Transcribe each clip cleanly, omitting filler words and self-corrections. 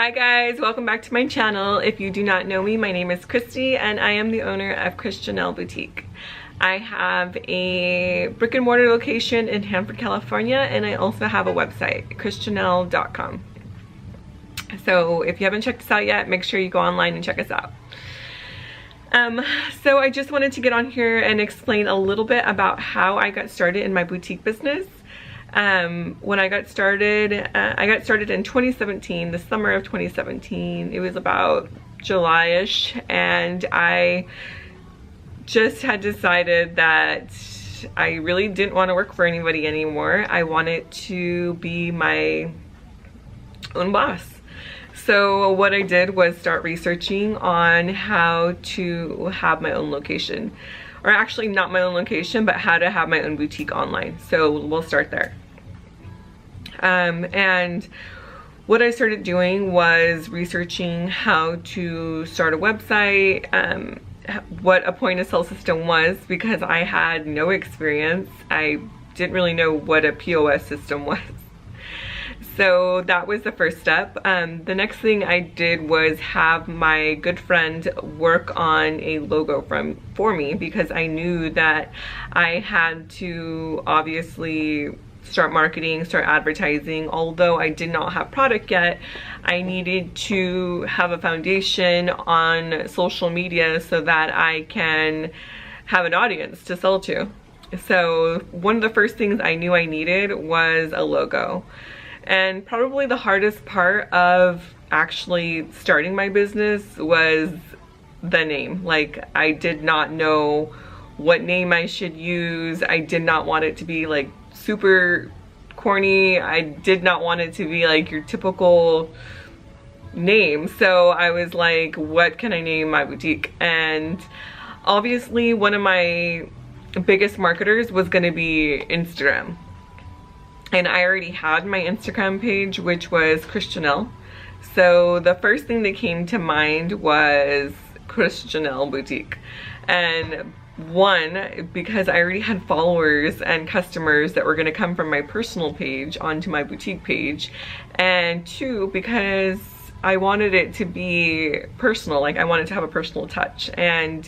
Hi guys, welcome back to my channel. If you do not know me, my name is Christy and I am the owner of Chris Janelle Boutique. I have a brick and mortar location in Hanford, California, and I also have a website, chrisjanelle.com. So if you haven't checked us out yet, make sure you go online and check us out. So I just wanted to get on here and explain a little bit about how I got started in my boutique business. When I got started in 2017, the summer of 2017. It was about July-ish, and I just had decided that I really didn't want to work for anybody anymore. I wanted to be my own boss. So what I did was start researching on how to have my own location, or actually not my own location, but how to have my own boutique online. So we'll start there. And what I started doing was researching how to start a website, what a point of sale system was, because I had no experience. I didn't really know what a POS system was. So that was the first step. The next thing I did was have my good friend work on a logo for me, because I knew that I had to obviously start marketing, start advertising. Although I did not have product yet, I needed to have a foundation on social media so that I can have an audience to sell to. So one of the first things I knew I needed was a logo. And probably the hardest part of actually starting my business was the name. Like, I did not know what name I should use. I did not want it to be like super corny. I did not want it to be like your typical name. So I was like, what can I name my boutique? And obviously one of my biggest marketers was going to be Instagram. And I already had my Instagram page, which was Chris Janelle. So the first thing that came to mind was Chris Janelle Boutique. And one, because I already had followers and customers that were going to come from my personal page onto my boutique page. And two, because I wanted it to be personal. Like, I wanted to have a personal touch. And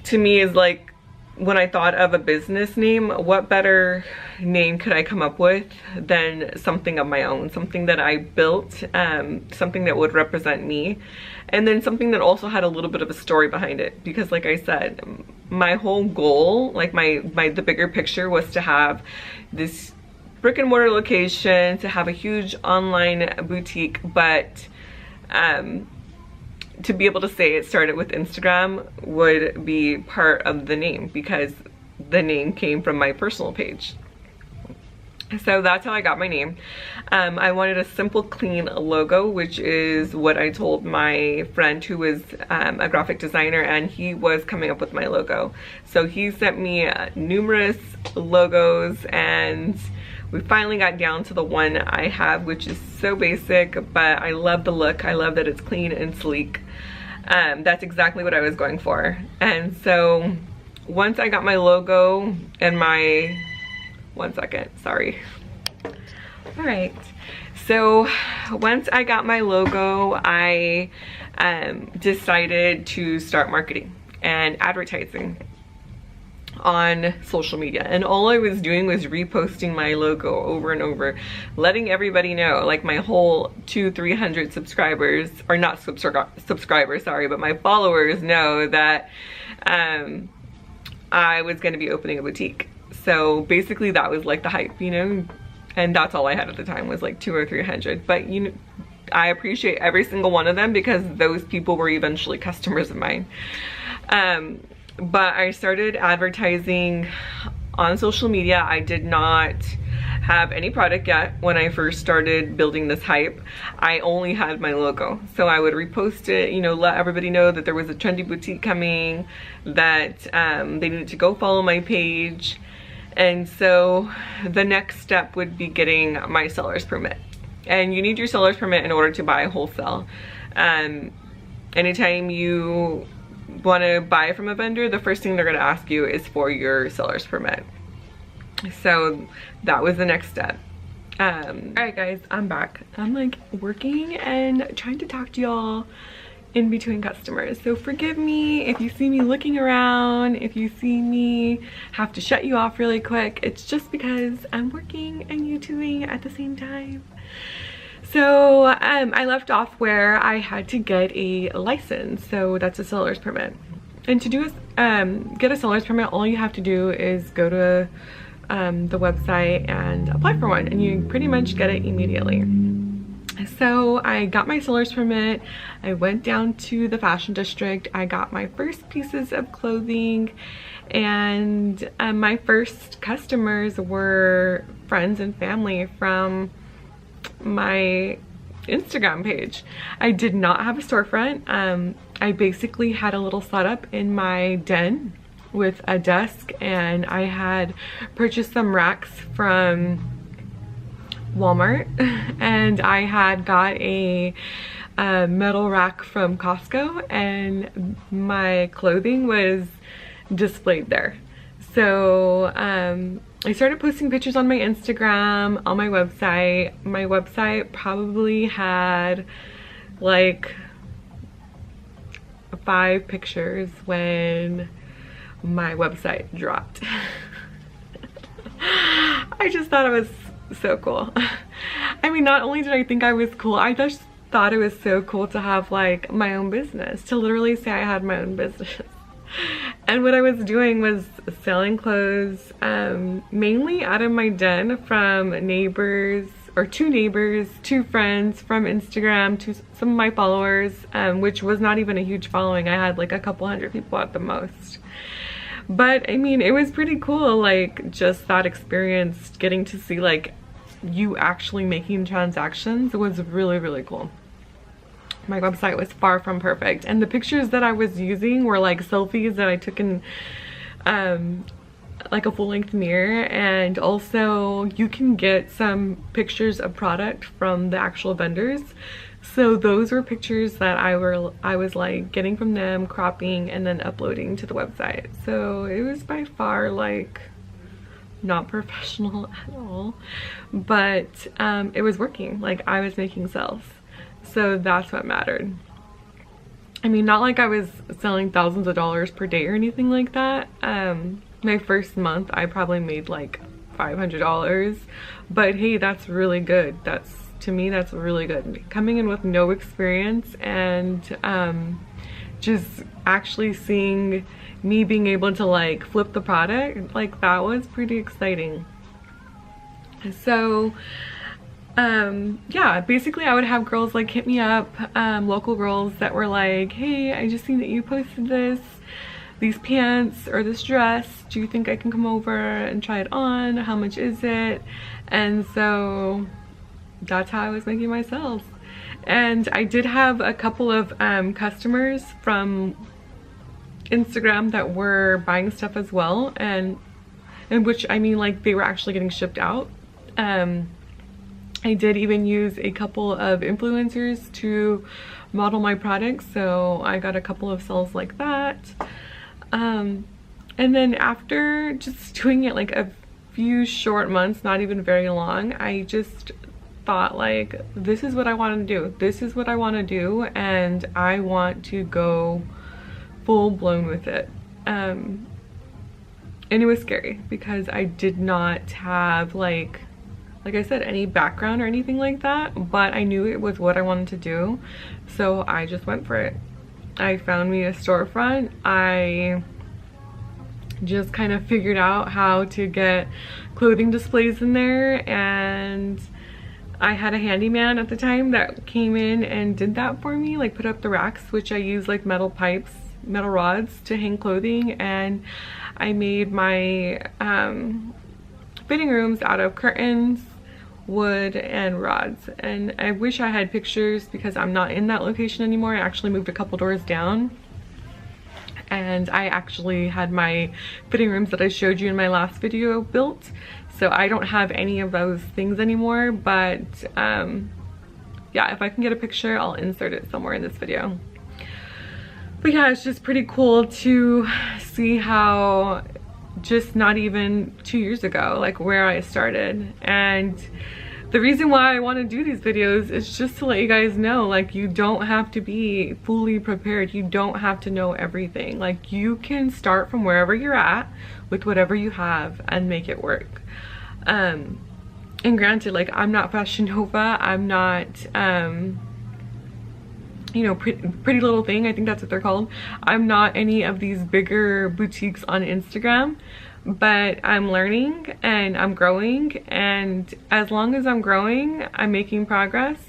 to me, is like, when I thought of a business name, what better name could I come up with than something of my own, something that I built, something that would represent me, and then something that also had a little bit of a story behind it. Because like I said, my whole goal, like the bigger picture, was to have this brick and mortar location, to have a huge online boutique, but to be able to say it started with Instagram would be part of the name, because the name came from my personal page. So that's how I got my name. I wanted a simple, clean logo, which is what I told my friend who was a graphic designer, and he was coming up with my logo. So he sent me numerous logos, and we finally got down to the one I have, which is so basic, but I love the look. I love that it's clean and sleek. That's exactly what I was going for. And so once I got my logo and my, one second, sorry. All right. So once I got my logo, I decided to start marketing and advertising on social media. And all I was doing was reposting my logo over and over, letting everybody know, like my whole 200-300 subscribers, or not subscribers, sorry, but my followers know that I was going to be opening a boutique. So basically that was like the hype, you know, and that's all I had at the time, was like 200 or 300. But you know, I appreciate every single one of them, because those people were eventually customers of mine. But I started advertising on social media. I did not have any product yet when I first started building this hype. I only had my logo. So I would repost it, you know, let everybody know that there was a trendy boutique coming, that they needed to go follow my page. And so the next step would be getting my seller's permit. And you need your seller's permit in order to buy wholesale. Anytime you want to buy from a vendor, the first thing they're going to ask you is for your seller's permit. So that was the next step. Alright guys, I'm back. I'm like working and trying to talk to y'all in between customers, so forgive me if you see me looking around, if you see me have to shut you off really quick. It's just because I'm working and YouTubing at the same time. So I left off where I had to get a license, so that's a seller's permit. And to do get a seller's permit, all you have to do is go to the website and apply for one, and you pretty much get it immediately. So I got my seller's permit, I went down to the fashion district, I got my first pieces of clothing, and my first customers were friends and family from my Instagram page. I did not have a storefront. I basically had a little setup in my den with a desk, and I had purchased some racks from Walmart, and I had got a metal rack from Costco, and my clothing was displayed there. So I started posting pictures on my Instagram, on my website. My website probably had like 5 pictures when my website dropped. I just thought it was so cool. I mean, not only did I think I was cool, I just thought it was so cool to have like my own business, to literally say I had my own business. And what I was doing was selling clothes, mainly out of my den from neighbors, or 2 neighbors, 2 friends from Instagram, to some of my followers, which was not even a huge following. I had like a couple hundred people at the most. But I mean, it was pretty cool, like just that experience, getting to see like you actually making transactions was really, really cool. My website was far from perfect, and the pictures that I was using were like selfies that I took in like a full-length mirror, and also you can get some pictures of product from the actual vendors. So those were pictures that I was like getting from them, cropping, and then uploading to the website. So it was by far like not professional at all, but it was working. Like I was making sales, so that's what mattered. I mean, not like I was selling thousands of dollars per day or anything like that. My first month I probably made like $500, but hey, that's really good. To me, that's really good. Coming in with no experience and just actually seeing me being able to like flip the product, like that was pretty exciting. So yeah, basically I would have girls like hit me up, local girls that were like, hey, I just seen that you posted these pants or this dress, do you think I can come over and try it on? How much is it? And so that's how I was making my sales. And I did have a couple of customers from Instagram that were buying stuff as well, and which, I mean, like they were actually getting shipped out. I did even use a couple of influencers to model my products, so I got a couple of sales like that. And then after just doing it like a few short months, not even very long, I just thought like, this is what I want to do. This is what I want to do, and I want to go full blown with it. And it was scary because I did not have like I said, any background or anything like that, but I knew it was what I wanted to do, so I just went for it. I found me a storefront. I just kind of figured out how to get clothing displays in there, and I had a handyman at the time that came in and did that for me, like put up the racks, which I use like metal pipes, metal rods to hang clothing, and I made my fitting rooms out of curtains, wood, and rods. And I wish I had pictures because I'm not in that location anymore. I actually moved a couple doors down, and I actually had my fitting rooms that I showed you in my last video built, so I don't have any of those things anymore. But yeah, if I can get a picture, I'll insert it somewhere in this video. But yeah, it's just pretty cool to see how just not even 2 years ago, like where I started. And the reason why I want to do these videos is just to let you guys know, like, you don't have to be fully prepared. You don't have to know everything. Like, you can start from wherever you're at with whatever you have and make it work. And granted, like, I'm not Fashion Nova. I'm not, you know, Pretty Little Thing. I think that's what they're called. I'm not any of these bigger boutiques on Instagram. But I'm learning and I'm growing, and as long as I'm growing, I'm making progress.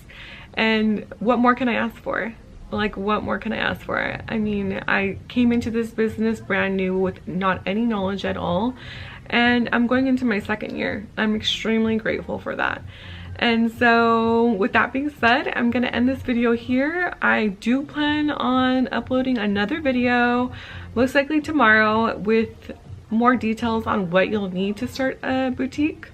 And what more can I ask for? Like, what more can I ask for? I mean, I came into this business brand new with not any knowledge at all, and I'm going into my second year. I'm extremely grateful for that. And so with that being said, I'm gonna end this video here. I do plan on uploading another video, most likely tomorrow, with more details on what you'll need to start a boutique,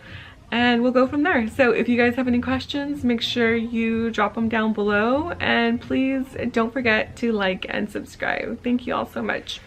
and we'll go from there. So if you guys have any questions, make sure you drop them down below, and please don't forget to like and subscribe. Thank you all so much.